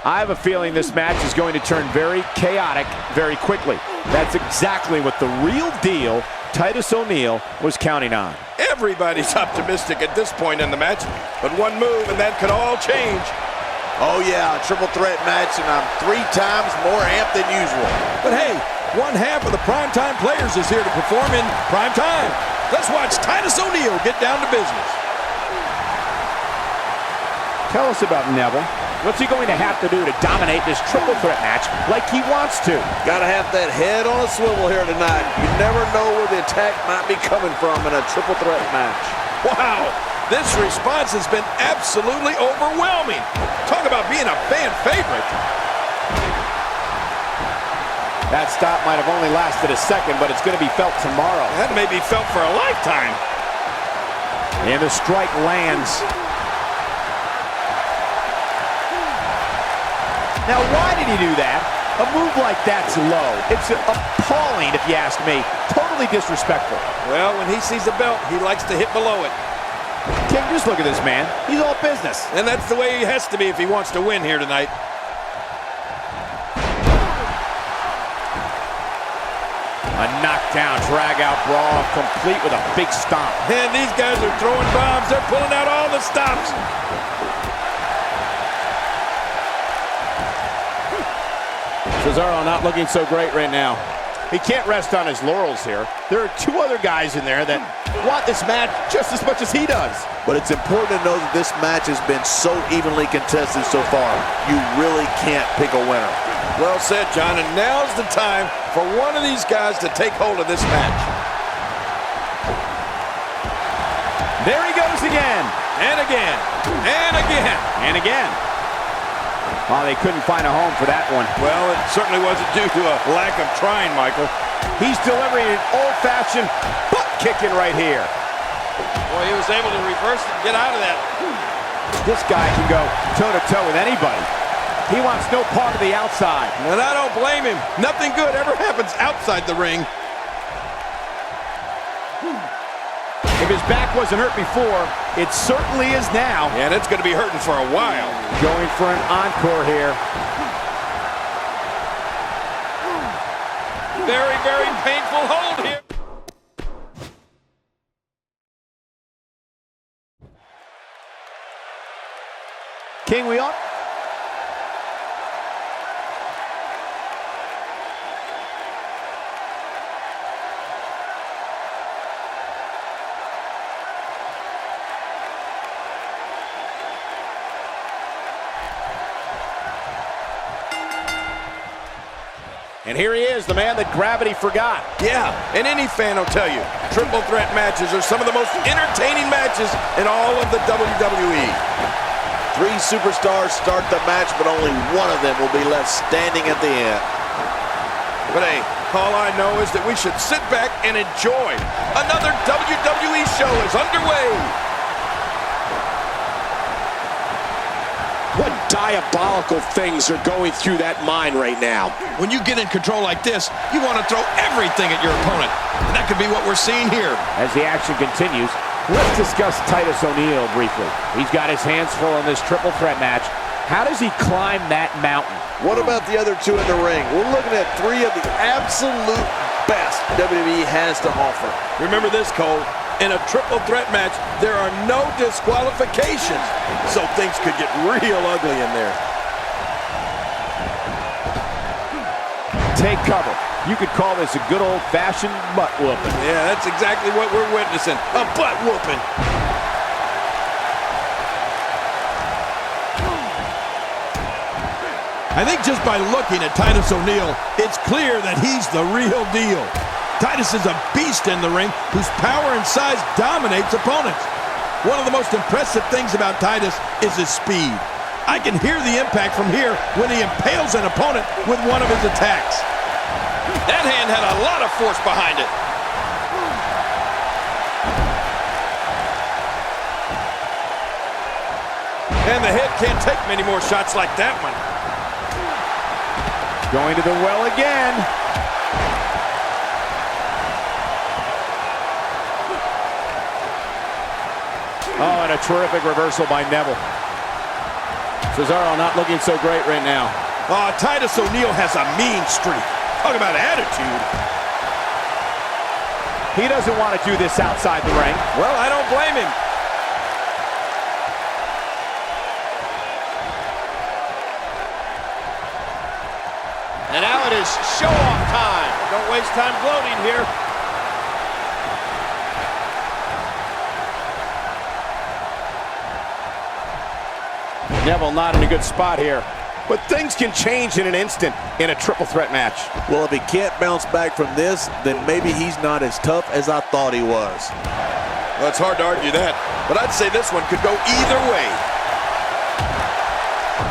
I have a feeling this match is going to turn very chaotic very quickly. That's exactly what the real deal Titus O'Neil was counting on. Everybody's optimistic at this point in the match, but one move and that could all change. Oh yeah, a triple threat match, and I'm 3 times more amped than usual. But hey, one half of the primetime players is here to perform in prime time. Let's watch Titus O'Neil get down to business. Tell us about Neville. What's he going to have to do to dominate this triple threat match like he wants to? Gotta have that head on a swivel here tonight. You never know where the attack might be coming from in a triple threat match. Wow, this response has been absolutely overwhelming. Talk about being a fan favorite. That stop might have only lasted a second, but it's going to be felt tomorrow. That may be felt for a lifetime. And the strike lands. Now, why did he do that? A move like that's low. It's appalling, if you ask me. Totally disrespectful. Well, when he sees the belt, he likes to hit below it. King, just look at this man. He's all business. And that's the way he has to be if he wants to win here tonight. A knockdown, drag-out brawl, complete with a big stomp. And these guys are throwing bombs. They're pulling out all the stops. Cesaro not looking so great right now. He can't rest on his laurels here. There are 2 other guys in there that want this match just as much as he does. But it's important to know that this match has been so evenly contested so far. You really can't pick a winner. Well said, John, and now's the time for one of these guys to take hold of this match. There he goes again. And again. And again. And again. Well, they couldn't find a home for that one. Well, it certainly wasn't due to a lack of trying, Michael. He's delivering an old-fashioned butt kicking right here. Boy, he was able to reverse it and get out of that. This guy can go toe-to-toe with anybody. He wants no part of the outside. And I don't blame him. Nothing good ever happens outside the ring. If his back wasn't hurt before, it certainly is now. And it's going to be hurting for a while. Going for an encore here. Very, very painful hold here. King, we up? And here he is, the man that gravity forgot. Yeah, and any fan will tell you, triple threat matches are some of the most entertaining matches in all of the WWE. 3 superstars start the match, but only one of them will be left standing at the end. But hey, all I know is that we should sit back and enjoy. Another WWE show is underway. What diabolical things are going through that mind right now? When you get in control like this, you want to throw everything at your opponent. And that could be what we're seeing here. As the action continues, let's discuss Titus O'Neil briefly. He's got his hands full in this triple threat match. How does he climb that mountain? What about the other 2 in the ring? We're looking at 3 of the absolute best WWE has to offer. Remember this, Cole. In a triple threat match, there are no disqualifications. So things could get real ugly in there. Take cover. You could call this a good old-fashioned butt whooping. Yeah, that's exactly what we're witnessing. A butt whooping. I think just by looking at Titus O'Neil, it's clear that he's the real deal. Titus is a beast in the ring whose power and size dominates opponents. One of the most impressive things about Titus is his speed. I can hear the impact from here when he impales an opponent with one of his attacks. That hand had a lot of force behind it. And the head can't take many more shots like that one. Going to the well again. Oh, and a terrific reversal by Neville. Cesaro not looking so great right now. Oh, Titus O'Neil has a mean streak. Talk about attitude. He doesn't want to do this outside the ring. Well, I don't blame him. And now it is show-off time. Don't waste time gloating here. Neville not in a good spot here. But things can change in an instant in a triple threat match. Well, if he can't bounce back from this, then maybe he's not as tough as I thought he was. Well, it's hard to argue that, but I'd say this one could go either way.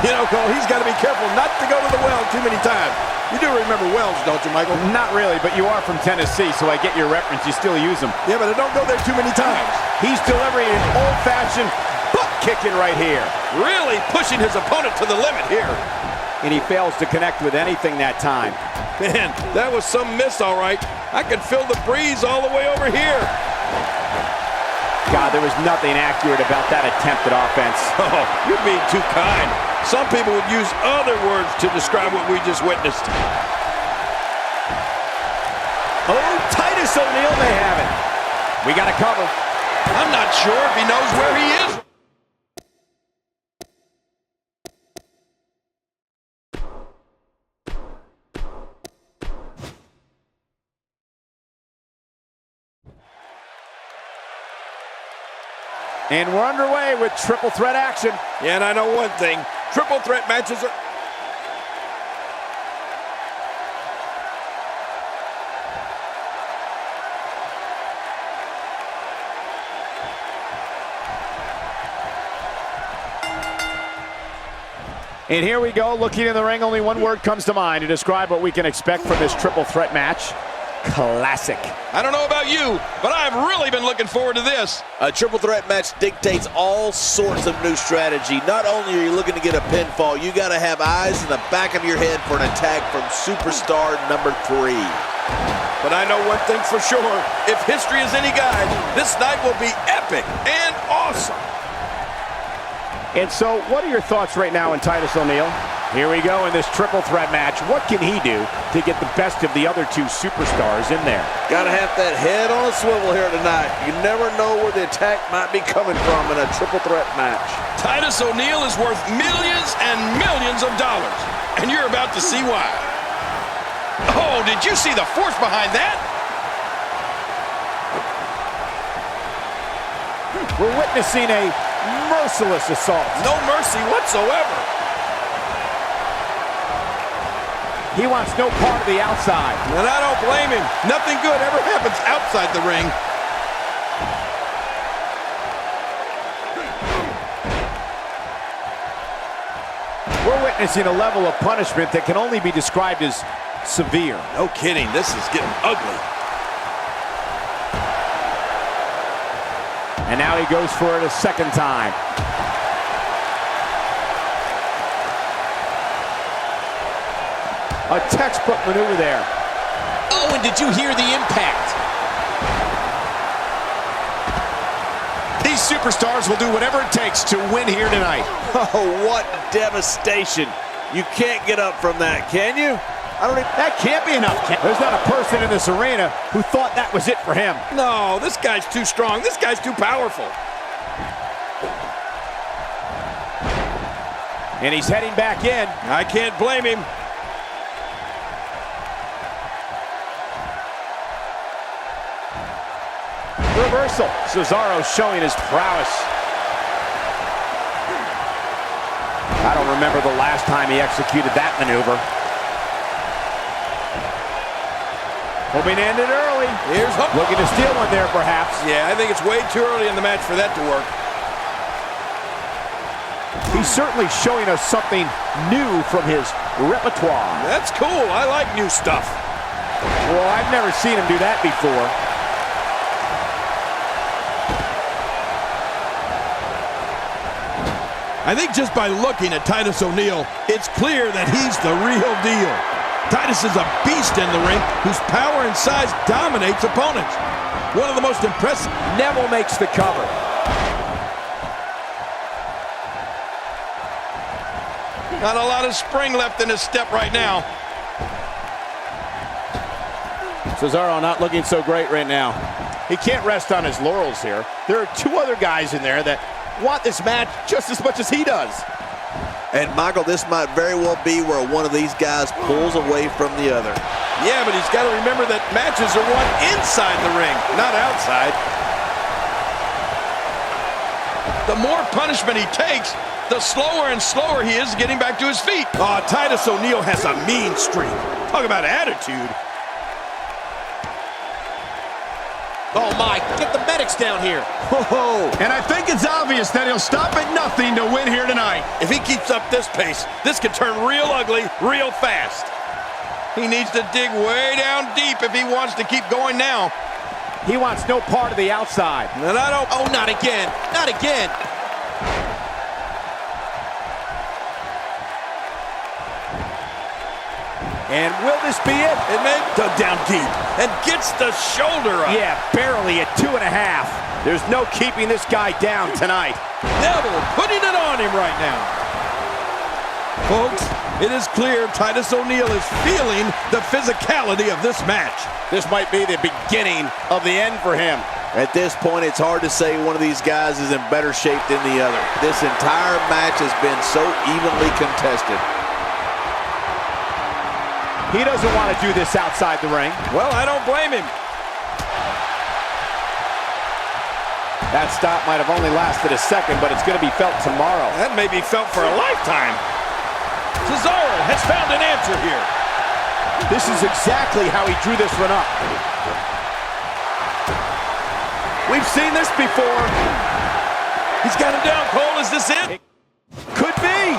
You know, Cole, he's got to be careful not to go to the well too many times. You do remember wells, don't you, Michael? Not really, but you are from Tennessee, so I get your reference. You still use them. Yeah, but I don't go there too many times. He's delivering an old-fashioned butt kicking right here. Really pushing his opponent to the limit here. And he fails to connect with anything that time. Man, that was some miss, all right. I can feel the breeze all the way over here. God, there was nothing accurate about that attempted offense. Oh, you're being too kind. Some people would use other words to describe what we just witnessed. Oh, Titus O'Neil may have it. We got to cover. I'm not sure if he knows where he is. And we're underway with triple threat action. Yeah, and I know one thing. Triple threat matches are... And here we go, looking in the ring, only one word comes to mind to describe what we can expect from this triple threat match. Classic. I don't know about you, but I've really been looking forward to this. A triple threat match dictates all sorts of new strategy. Not only are you looking to get a pinfall, you got to have eyes in the back of your head for an attack from superstar number 3. But I know one thing for sure. If history is any guide, this night will be epic and awesome. And so, what are your thoughts right now on Titus O'Neil? Here we go in this triple threat match. What can he do to get the best of the other two superstars in there? Gotta have that head on a swivel here tonight. You never know where the attack might be coming from in a triple threat match. Titus O'Neil is worth millions and millions of dollars, and you're about to see why. Oh, did you see the force behind that? We're witnessing a merciless assault. No mercy whatsoever. He wants no part of the outside. And I don't blame him. Nothing good ever happens outside the ring. We're witnessing a level of punishment that can only be described as severe. No kidding, this is getting ugly. And now he goes for it a second time. A textbook maneuver there. Oh, and did you hear the impact? These superstars will do whatever it takes to win here tonight. Oh, what devastation. You can't get up from that, can you? That can't be enough. There's not a person in this arena who thought that was it for him. No, this guy's too strong. This guy's too powerful. And he's heading back in. I can't blame him. Reversal. Cesaro showing his prowess. I don't remember the last time he executed that maneuver. Hoping to end it early. Here's hook. Looking to steal one there, perhaps. Yeah, I think it's way too early in the match for that to work. He's certainly showing us something new from his repertoire. That's cool. I like new stuff. Well, I've never seen him do that before. I think just by looking at Titus O'Neil, it's clear that he's the real deal. Titus is a beast in the ring whose power and size dominates opponents. One of the most impressive. Neville makes the cover. Not a lot of spring left in his step right now. Cesaro not looking so great right now. He can't rest on his laurels here. There are two other guys in there that want this match just as much as he does. And Michael, this might very well be where one of these guys pulls away from the other. Yeah, but he's got to remember that matches are won inside the ring, not outside. The more punishment he takes, the slower and slower he is getting back to his feet. Oh, Titus O'Neil has a mean streak. Talk about attitude. Oh, my. Get the medics down here. Whoa. And I think it's obvious that he'll stop at nothing to win here tonight. If he keeps up this pace, this could turn real ugly real fast. He needs to dig way down deep if he wants to keep going now. He wants no part of the outside. And I don't... Oh, not again. Not again. And will this be it? It may dug down deep and gets the shoulder up. Yeah, barely at 2.5. There's no keeping this guy down tonight. Neville putting it on him right now. Folks, it is clear Titus O'Neil is feeling the physicality of this match. This might be the beginning of the end for him. At this point, it's hard to say one of these guys is in better shape than the other. This entire match has been so evenly contested. He doesn't want to do this outside the ring. Well, I don't blame him. That stop might have only lasted a second, but it's going to be felt tomorrow. That may be felt for a lifetime. Cesaro has found an answer here. This is exactly how he drew this one up. We've seen this before. He's got him down, Cole. Is this it? Could be.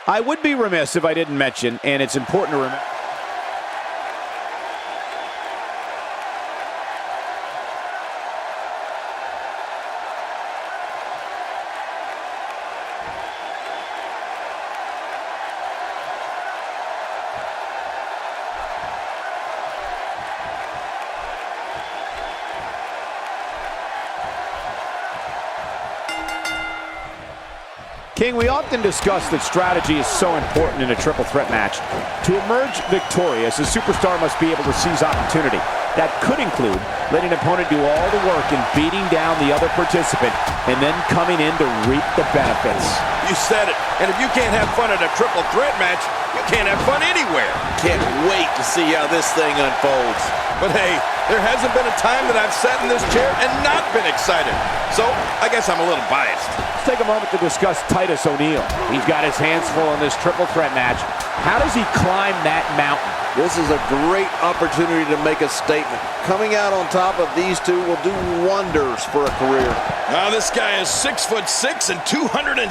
I would be remiss if I didn't mention, and it's important to remember. King, we often discuss that strategy is so important in a triple threat match. To emerge victorious, a superstar must be able to seize opportunity. That could include letting an opponent do all the work in beating down the other participant and then coming in to reap the benefits. You said it. And if you can't have fun at a triple threat match, you can't have fun anywhere. Can't wait to see how this thing unfolds. But hey, there hasn't been a time that I've sat in this chair and not been excited. So I guess I'm a little biased. Let's take a moment to discuss Titus O'Neil. He's got his hands full in this triple threat match. How does he climb that mountain? This is a great opportunity to make a statement. Coming out on top of these two will do wonders for a career. Now this guy is 6'6" and 270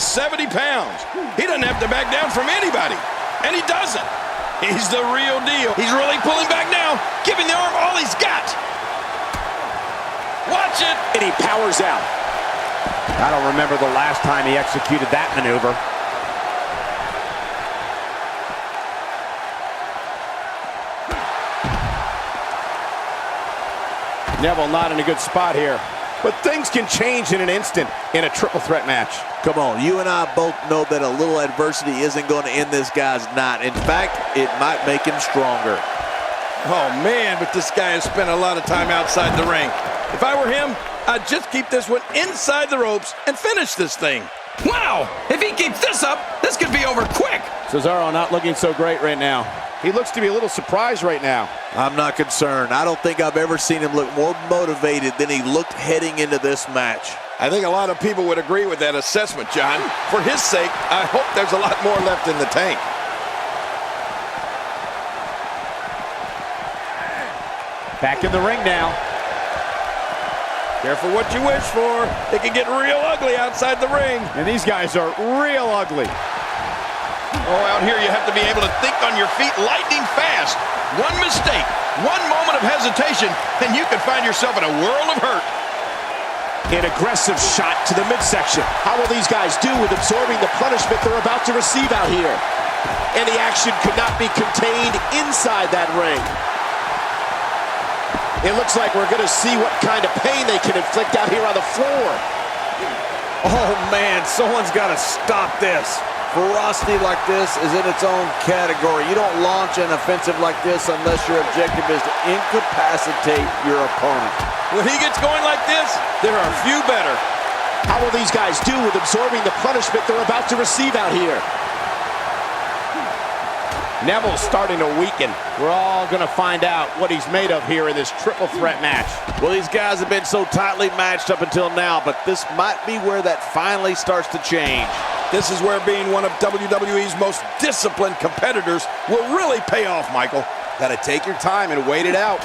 pounds. He doesn't have to back down from anybody. And he doesn't. He's the real deal. He's really pulling back now, giving the arm all he's got. Watch it. And he powers out. I don't remember the last time he executed that maneuver. Neville not in a good spot here. But things can change in an instant in a triple threat match. Come on, you and I both know that a little adversity isn't going to end this guy's night. In fact, it might make him stronger. Oh, man, but this guy has spent a lot of time outside the ring. If I were him, I'd just keep this one inside the ropes and finish this thing. Wow! If he keeps this up, this could be over quick. Cesaro not looking so great right now. He looks to be a little surprised right now. I'm not concerned. I don't think I've ever seen him look more motivated than he looked heading into this match. I think a lot of people would agree with that assessment, John. For his sake, I hope there's a lot more left in the tank. Back in the ring now. Careful what you wish for. It can get real ugly outside the ring. And these guys are real ugly. Oh, out here you have to be able to think on your feet lightning fast. One mistake, one moment of hesitation, and you can find yourself in a world of hurt. An aggressive shot to the midsection. How will these guys do with absorbing the punishment they're about to receive out here? And the action could not be contained inside that ring. It looks like we're going to see what kind of pain they can inflict out here on the floor. Oh, man, someone's got to stop this. Ferocity like this is in its own category. You don't launch an offensive like this unless your objective is to incapacitate your opponent. When he gets going like this, there are few better. How will these guys do with absorbing the punishment they're about to receive out here? Neville's starting to weaken. We're all going to find out what he's made of here in this triple threat match. Well, these guys have been so tightly matched up until now, but this might be where that finally starts to change. This is where being one of WWE's most disciplined competitors will really pay off, Michael. Got to take your time and wait it out.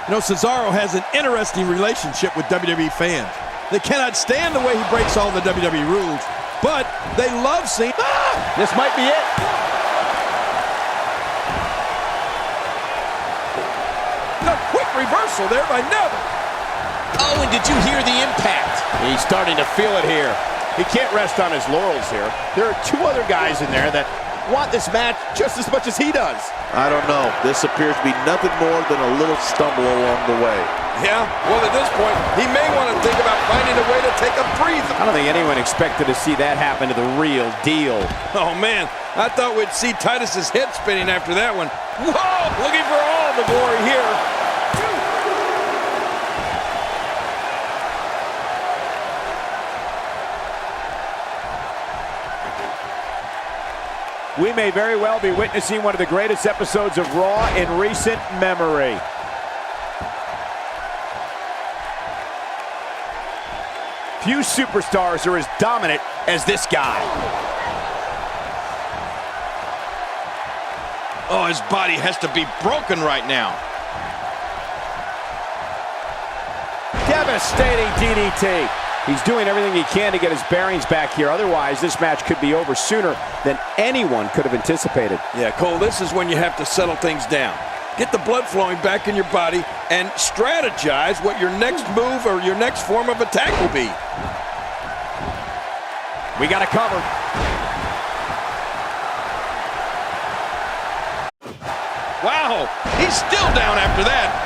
You know, Cesaro has an interesting relationship with WWE fans. They cannot stand the way he breaks all the WWE rules, but they love seeing... This might be it. A quick reversal there by Neville. Oh, and did you hear the impact? He's starting to feel it here. He can't rest on his laurels here. There are two other guys in there that want this match just as much as he does. I don't know. This appears to be nothing more than a little stumble along the way. Yeah, well, at this point, he may want to think about finding a way to take a breather. I don't think anyone expected to see that happen to the real deal. Oh, man, I thought we'd see Titus's head spinning after that one. Whoa, looking for all the glory here. We may very well be witnessing one of the greatest episodes of Raw in recent memory. Few superstars are as dominant as this guy. Oh, his body has to be broken right now. Devastating DDT. He's doing everything he can to get his bearings back here. Otherwise, this match could be over sooner than anyone could have anticipated. Yeah, Cole, this is when you have to settle things down. Get the blood flowing back in your body and strategize what your next move or your next form of attack will be. We got it covered. Wow, he's still down after that.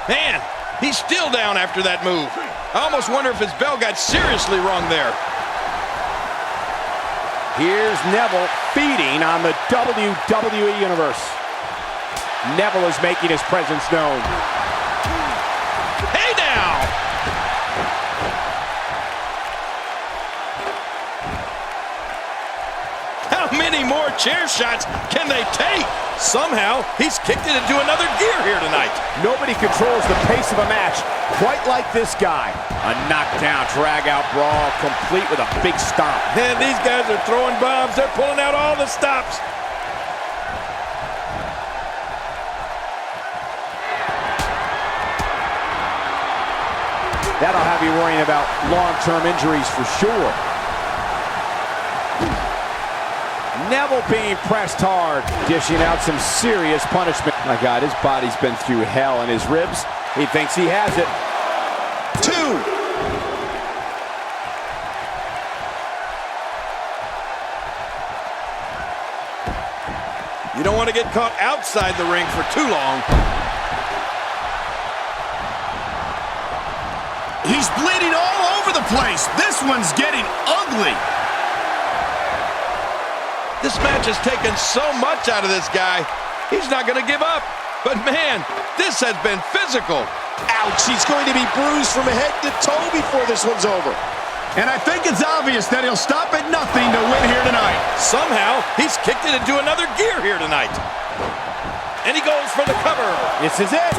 Man, he's still down after that move. I almost wonder if his bell got seriously wrong there. Here's Neville feeding on the WWE Universe. Neville is making his presence known. Hey now! How many more chair shots can they take? Somehow, he's kicked it into another gear here tonight. Nobody controls the pace of a match quite like this guy. A knockdown, drag-out brawl, complete with a big stomp. And these guys are throwing bombs. They're pulling out all the stops. That'll have you worrying about long-term injuries for sure. Neville being pressed hard, dishing out some serious punishment. My God, his body's been through hell, and his ribs, he thinks he has it. 2. You don't want to get caught outside the ring for too long. He's bleeding all over the place. This one's getting ugly. This match has taken so much out of this guy. He's not going to give up. But man, this has been physical. Ouch, he's going to be bruised from head to toe before this one's over. And I think it's obvious that he'll stop at nothing to win here tonight. Somehow, he's kicked it into another gear here tonight. And he goes for the cover. This is it.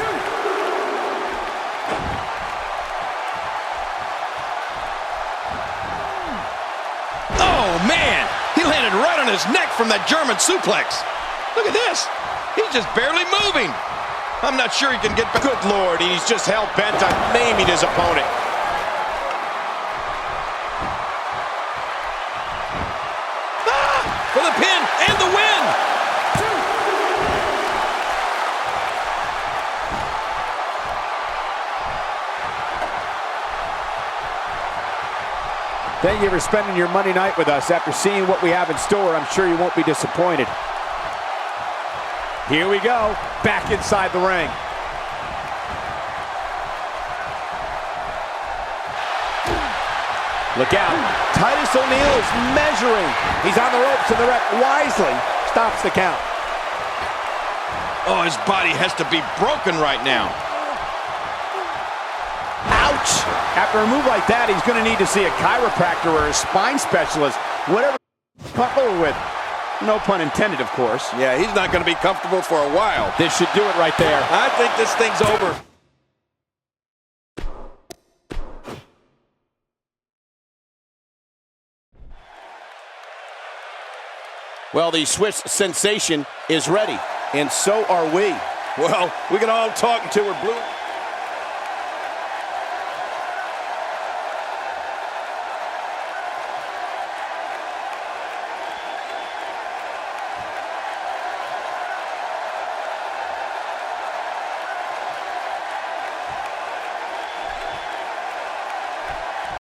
Oh, man. He landed right on his neck from that German suplex. Look at this. He's just barely moving. I'm not sure he can get back. Good Lord, he's just hell-bent on maiming his opponent. For the pin and the win. Thank you for spending your Monday night with us. After seeing what we have in store, I'm sure you won't be disappointed. Here we go, back inside the ring. Look out, Titus O'Neil is measuring. He's on the ropes and the ref wisely stops the count. Oh, his body has to be broken right now. Ouch! After a move like that, he's going to need to see a chiropractor or a spine specialist. Whatever pump over with. No pun intended, of course. Yeah, he's not going to be comfortable for a while. This should do it right there. I think this thing's over. Well, the Swiss sensation is ready, and so are we. Well, we can all talk until we're blue.